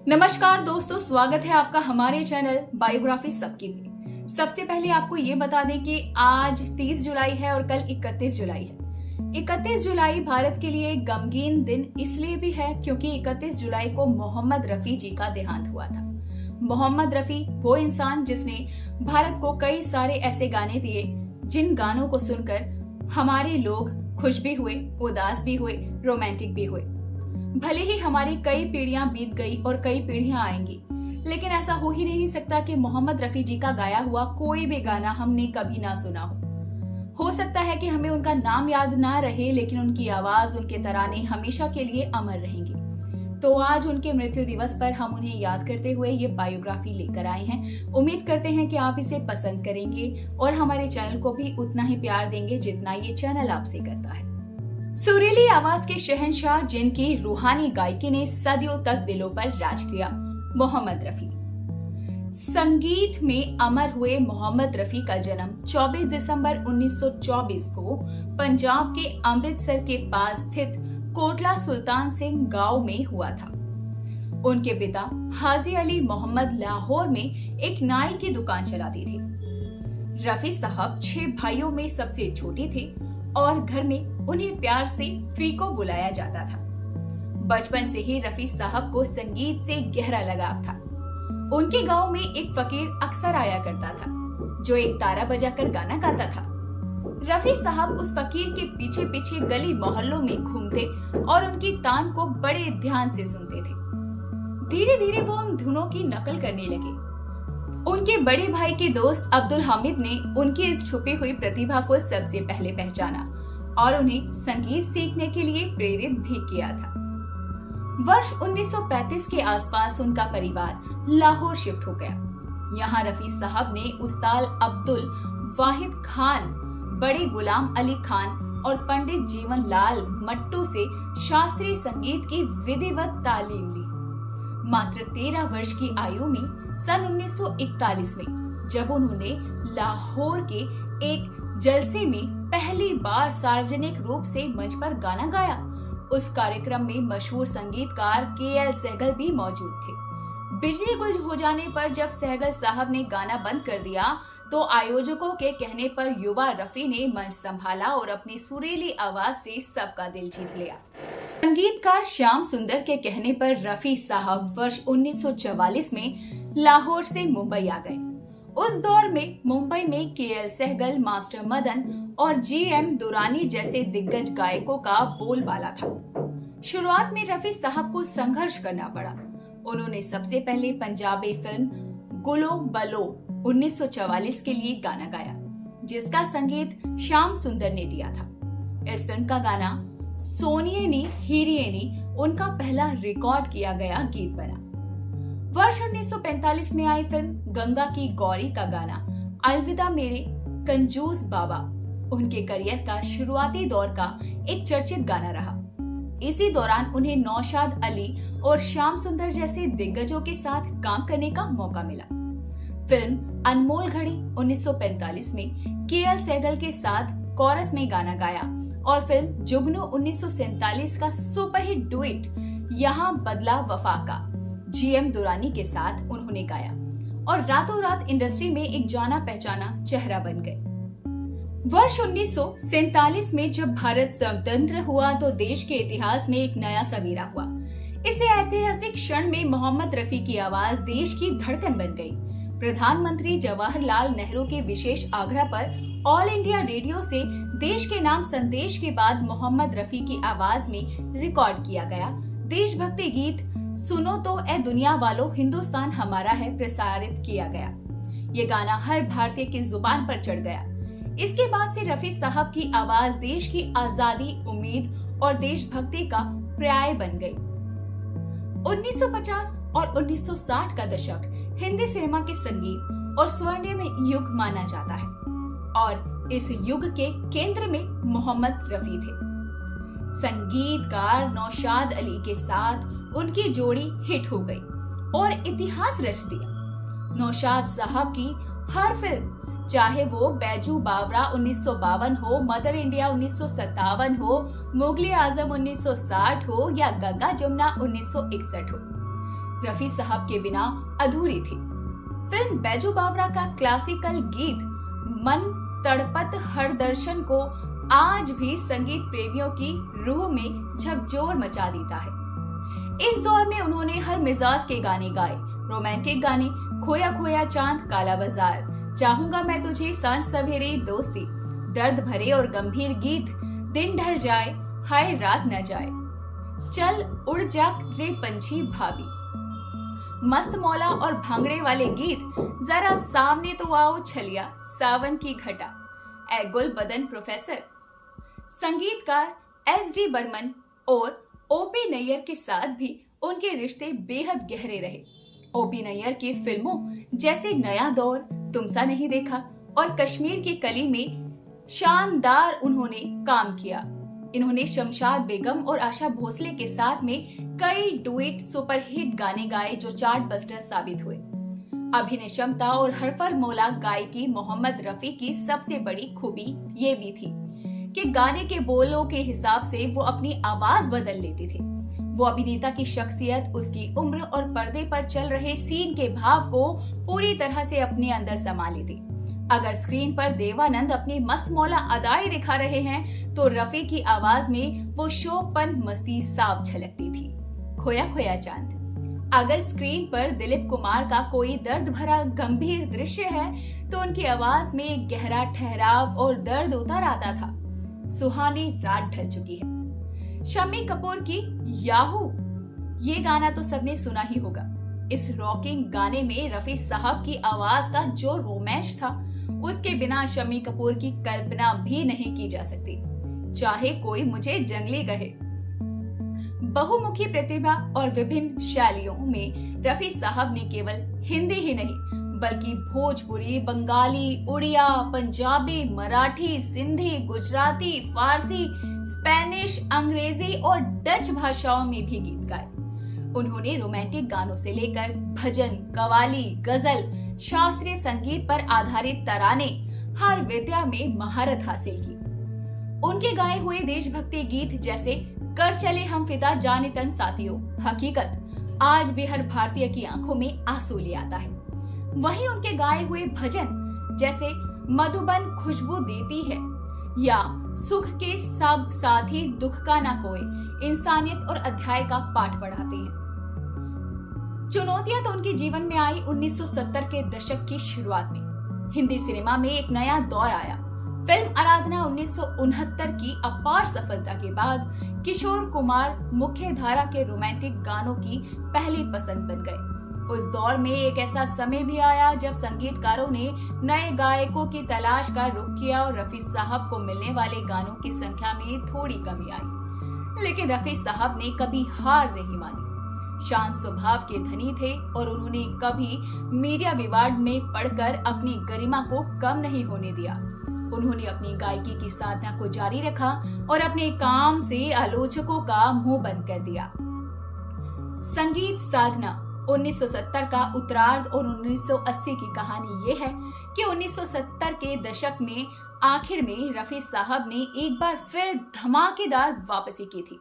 नमस्कार दोस्तों, स्वागत है आपका हमारे चैनल बायोग्राफी सबकी में। सबसे पहले आपको ये बता दें कि आज 30 जुलाई है और कल 31 जुलाई है। 31 जुलाई भारत के लिए एक गमगीन दिन इसलिए भी है क्योंकि 31 जुलाई को मोहम्मद रफी जी का देहांत हुआ था। मोहम्मद रफी वो इंसान जिसने भारत को कई सारे ऐसे गाने दिए जिन गानों को सुनकर हमारे लोग खुश भी हुए, उदास भी हुए, रोमांटिक भी हुए। भले ही हमारी कई पीढ़ियां बीत गई और कई पीढ़ियां आएंगी, लेकिन ऐसा हो ही नहीं सकता कि मोहम्मद रफी जी का गाया हुआ कोई भी गाना हमने कभी ना सुना हो सकता है कि हमें उनका नाम याद ना रहे, लेकिन उनकी आवाज, उनके तराने हमेशा के लिए अमर रहेंगे। तो आज उनके मृत्यु दिवस पर हम उन्हें याद करते हुए ये बायोग्राफी लेकर आए हैं। उम्मीद करते हैं कि आप इसे पसंद करेंगे और हमारे चैनल को भी उतना ही प्यार देंगे जितना ये चैनल आपसे करता है। सुरीली आवाज के शहंशाह जिनकी रूहानी गायकी ने सदियों तक दिलों पर राज किया, मोहम्मद रफी। संगीत में अमर हुए मोहम्मद रफी का जन्म 24 दिसंबर 1924 को पंजाब के अमृतसर के पास स्थित कोटला सुल्तान सिंह गांव में हुआ था। उनके पिता हाजी अली मोहम्मद लाहौर में एक नाई की दुकान चलाते थे। रफी साहब 6 भाइयों में सबसे छोटे थे और घर में उन्हें प्यार से फीको बुलाया जाता था। बचपन से ही रफी साहब को संगीत से गहरा लगाव था। उनके गांव में एक फकीर अक्सर आया करता था जो एक तारा बजाकर गाना गाता था। रफी साहब उस फकीर के पीछे पीछे गली मोहल्लों में घूमते और उनकी तान को बड़े ध्यान से सुनते थे। धीरे धीरे वो उन धुनों की नकल करने लगे। उनके बड़े भाई के दोस्त अब्दुल हामिद ने उनकी इस छुपी हुई प्रतिभा को सबसे पहले पहचाना और उन्हें संगीत सीखने के लिए प्रेरित भी किया था। वर्ष 1935 के आसपास उनका परिवार लाहौर शिफ्ट हो गया। यहाँ रफी साहब ने उस्ताद अब्दुल वाहिद खान, बड़े गुलाम अली खान और पंडित जीवन लाल मट्टू से शास्त्रीय संगीत की विधिवत तालीम ली। मात्र 13 वर्ष की आयु में सन 1941 में जब उन्होंने लाहौर के एक जलसे में पहली बार सार्वजनिक रूप से मंच पर गाना गाया, उस कार्यक्रम में मशहूर संगीतकार के.एल. सहगल भी मौजूद थे। बिजली गुल हो जाने पर जब सहगल साहब ने गाना बंद कर दिया तो आयोजकों के कहने पर युवा रफी ने मंच संभाला और अपनी सुरीली आवाज से सबका दिल जीत लिया। संगीतकार श्याम सुंदर के कहने पर रफी साहब वर्ष 1944 में लाहौर से मुंबई आ गए। उस दौर में मुंबई में के.एल. सहगल, मास्टर मदन और जी.एम. दुरानी जैसे दिग्गज गायकों का बोलबाला था। शुरुआत में रफी साहब को संघर्ष करना पड़ा। उन्होंने सबसे पहले पंजाबी फिल्म गुलो बलो 1944 के लिए गाना गाया, जिसका संगीत श्याम सुंदर ने दिया था। इस फिल्म का गाना सोनिए नी हीरिए नी उनका पहला रिकॉर्ड किया गया गीत बना। वर्ष 1945 में आई फिल्म गंगा की गौरी का गाना अलविदा मेरे कंजूस बाबा उनके करियर का शुरुआती दौर का एक चर्चित गाना रहा। इसी दौरान उन्हें नौशाद अली और श्याम सुंदर जैसे दिग्गजों के साथ काम करने का मौका मिला। फिल्म अनमोल घड़ी 1945 में के.एल. सहगल के साथ कोरस में गाना गाया और फिल्म जुगनू 1947 का सुपरहिट डुएट यहाँ बदला वफा का जी.एम. दुरानी के साथ उन्होंने गाया और रातों रात इंडस्ट्री में एक जाना पहचाना चेहरा बन गए। वर्ष 1947 में जब भारत स्वतंत्र हुआ तो देश के इतिहास में एक नया सवेरा हुआ। इस ऐतिहासिक क्षण में मोहम्मद रफी की आवाज देश की धड़कन बन गई। प्रधानमंत्री जवाहरलाल नेहरू के विशेष आग्रह पर ऑल इंडिया रेडियो से देश के नाम संदेश के बाद मोहम्मद रफी की आवाज में रिकॉर्ड किया गया देशभक्ति गीत सुनो तो ए दुनिया वालों हिंदुस्तान हमारा है प्रसारित किया गया। ये गाना हर भारतीय की जुबान पर चढ़ गया। इसके बाद से रफी साहब की आवाज देश की आजादी, उम्मीद और देशभक्ति का पर्याय बन गई। 1950 और 1960 का दशक हिंदी सिनेमा के संगीत और स्वर्णिम युग माना जाता है और इस युग के केंद्र में मोहम्मद रफी थे। संगीतकार नौशाद अली के साथ उनकी जोड़ी हिट हो गई और इतिहास रच दिया। नौशाद साहब की हर फिल्म, चाहे वो बैजू बावरा 1952 हो, मदर इंडिया 1957 हो, मुगले आजम 1960 हो या गंगा जमुना 1961 हो, रफी साहब के बिना अधूरी थी। फिल्म बैजू बावरा का क्लासिकल गीत मन तड़पत हर दर्शन को आज भी संगीत प्रेमियों की रूह में झकझोर मचा देता है। इस दौर में उन्होंने हर मिजाज के गाने गाए, रोमांटिक गाने, खोया खोया चांद, काला बाजार, चाहूंगा मैं तुझे, सांझ सवेरे, दोस्ती, दर्द भरे और गंभीर गीत, दिन ढल जाए, हाय रात न जाए, चल उड़ जा रे पंछी भाभी, मस्त मौला और भांगड़े वाले गीत, जरा सामने तो आओ छलिया, सावन की घटा, ए गुल बदन प्रोफेसर। संगीतकार एस.डी. बर्मन और ओ.पी. नैयर के साथ भी उनके रिश्ते बेहद गहरे रहे। ओ.पी. नैयर की फिल्मों जैसे नया दौर, तुमसा नहीं देखा और कश्मीर की कली में शानदार उन्होंने काम किया। इन्होंने शमशाद बेगम और आशा भोसले के साथ में कई डुएट सुपरहिट गाने गाए जो चार्ट बस्टर साबित हुए। अभिनय क्षमता और हरफर मौला गायकी मोहम्मद रफी की सबसे बड़ी खूबी ये भी थी कि गाने के बोलों के हिसाब से वो अपनी आवाज बदल लेते थे। वो अभिनेता की शख्सियत, उसकी उम्र और पर्दे पर चल रहे सीन के भाव को पूरी तरह से अपने अंदर समा लेते। अगर स्क्रीन पर देवानंद अपनी मस्त मौला अदाएं दिखा रहे हैं तो रफी की आवाज में वो शौकपन मस्ती साफ झलकती थी। खोया खोया चांद। अगर स्क्रीन पर दिलीप कुमार का कोई दर्द भरा गंभीर दृश्य है तो उनकी आवाज में एक गहरा ठहराव और दर्द उतर आता था। सुहानी रात ढल चुकी है। शम्मी कपूर की याहू, ये गाना तो सबने सुना ही होगा। इस रॉकिंग गाने में रफी साहब की आवाज का जो रोमांच था उसके बिना शम्मी कपूर की कल्पना भी नहीं की जा सकती, चाहे कोई मुझे जंगली कहे। बहुमुखी प्रतिभा और विभिन्न शैलियों में रफी साहब ने केवल हिंदी ही नहीं बल्कि भोजपुरी, बंगाली, उड़िया, पंजाबी, मराठी, सिंधी, गुजराती, फारसी, स्पेनिश, अंग्रेजी और डच भाषाओं में भी गीत गाए। उन्होंने रोमांटिक गानों से लेकर भजन, कवाली, गजल, शास्त्रीय संगीत पर आधारित तराने, हर विद्या में महारत हासिल की। उनके गाए हुए देशभक्ति गीत जैसे कर चले हम फिदा जाने तन साथियों, हकीकत आज भी हर भारतीय की आंखों में आंसू ले आता है। वहीं उनके गाए हुए भजन जैसे मधुबन खुशबू देती है या सुख के सब साथी दुख का ना कोई, इंसानियत और अध्याय का पाठ पढ़ाते हैं। चुनौतियां तो उनके जीवन में आई 1970 के दशक की शुरुआत में। हिंदी सिनेमा में एक नया दौर आया। फिल्म आराधना 1969 की अपार सफलता के बाद किशोर कुमार मुख्य धारा के रोमांटिक गानों की पहली पसंद बन गए। उस दौर में एक ऐसा समय भी आया जब संगीतकारों ने नए गायकों की तलाश का रुख किया और रफी साहब को मिलने वाले गानों की संख्या में थोड़ी कमी आई। लेकिन रफी साहब ने कभी हार नहीं मानी। शांत स्वभाव के धनी थे और उन्होंने कभी मीडिया विवाद में पड़कर अपनी गरिमा को कम नहीं होने दिया। उन्होंने अपनी गायकी की साधना को जारी रखा और अपने काम से आलोचकों का मुंह बंद कर दिया। संगीत साधना 1970 का उत्तरार्ध और 1980 की कहानी ये है कि 1970 के दशक में आखिर में रफी साहब ने एक बार फिर धमाकेदार वापसी की थी।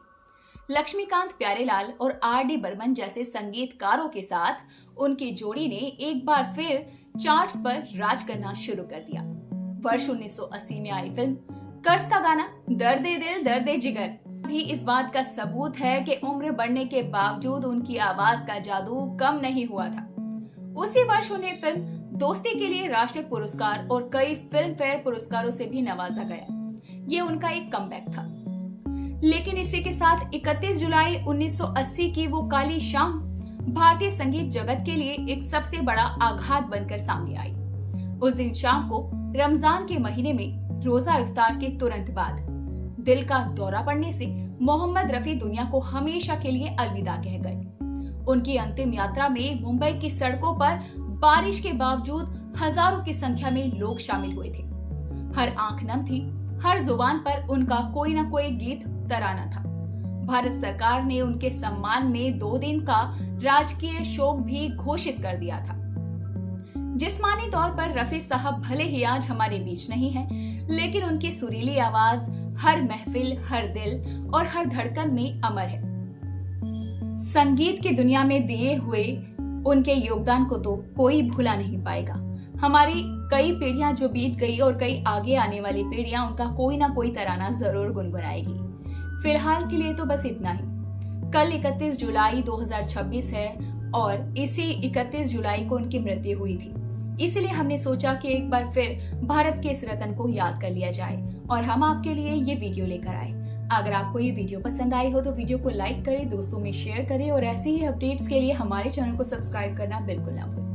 लक्ष्मीकांत प्यारेलाल और आर.डी. बर्मन जैसे संगीतकारों के साथ उनकी जोड़ी ने एक बार फिर चार्ट्स पर राज करना शुरू कर दिया। वर्ष 1980 में आई फिल्म कर्ज का गाना दर्दे दिल दर्दे जिगर भी इस बात का सबूत है कि उम्र बढ़ने के बावजूद उनकी आवाज का जादू कम नहीं हुआ था। उसी वर्ष उन्हें फिल्म दोस्ती के लिए राष्ट्रीय पुरस्कार और कई फिल्म फेयर पुरस्कारों से भी नवाजा गया। ये उनका एक कमबैक था। लेकिन इसी के साथ 31 जुलाई 1980 की वो काली शाम भारतीय संगीत जगत के लिए एक सबसे बड़ा आघात बनकर सामने आई। उस दिन शाम को रमजान के महीने में रोजा इफ्तार के तुरंत बाद दिल का दौरा पड़ने से मोहम्मद रफी दुनिया को हमेशा के लिए अलविदा कह गए। उनकी अंतिम यात्रा में मुंबई की सड़कों पर बारिश के बावजूद हजारों की संख्या में लोग शामिल हुए थे। हर आंख नम थी, हर जुबान पर उनका कोई न कोई गीत तराना था। भारत सरकार ने उनके सम्मान में 2 दिन का राजकीय शोक भी घोषित कर दिया था। जिस्मानी तौर पर रफी साहब भले ही आज हमारे बीच नहीं हैं, लेकिन उनकी सुरीली आवाज हर महफिल, हर दिल और हर धड़कन में अमर है। संगीत की दुनिया में दिए हुए उनके योगदान को तो कोई भूला नहीं पाएगा। हमारी कई पीढ़ियां जो बीत गई और कई आगे आने वाली पीढ़ियां उनका कोई ना कोई तराना जरूर गुनगुनाएगी। फिलहाल के लिए तो बस इतना ही। कल 31 जुलाई 2026 है और इसी 31 जुलाई को उनकी मृत्यु हुई थी। इसलिए हमने सोचा कि एक बार फिर भारत के इस रत्न को याद कर लिया जाए और हम आपके लिए ये वीडियो लेकर आए। अगर आपको ये वीडियो पसंद आई हो तो वीडियो को लाइक करें, दोस्तों में शेयर करें और ऐसे ही अपडेट्स के लिए हमारे चैनल को सब्सक्राइब करना बिल्कुल ना भूलें।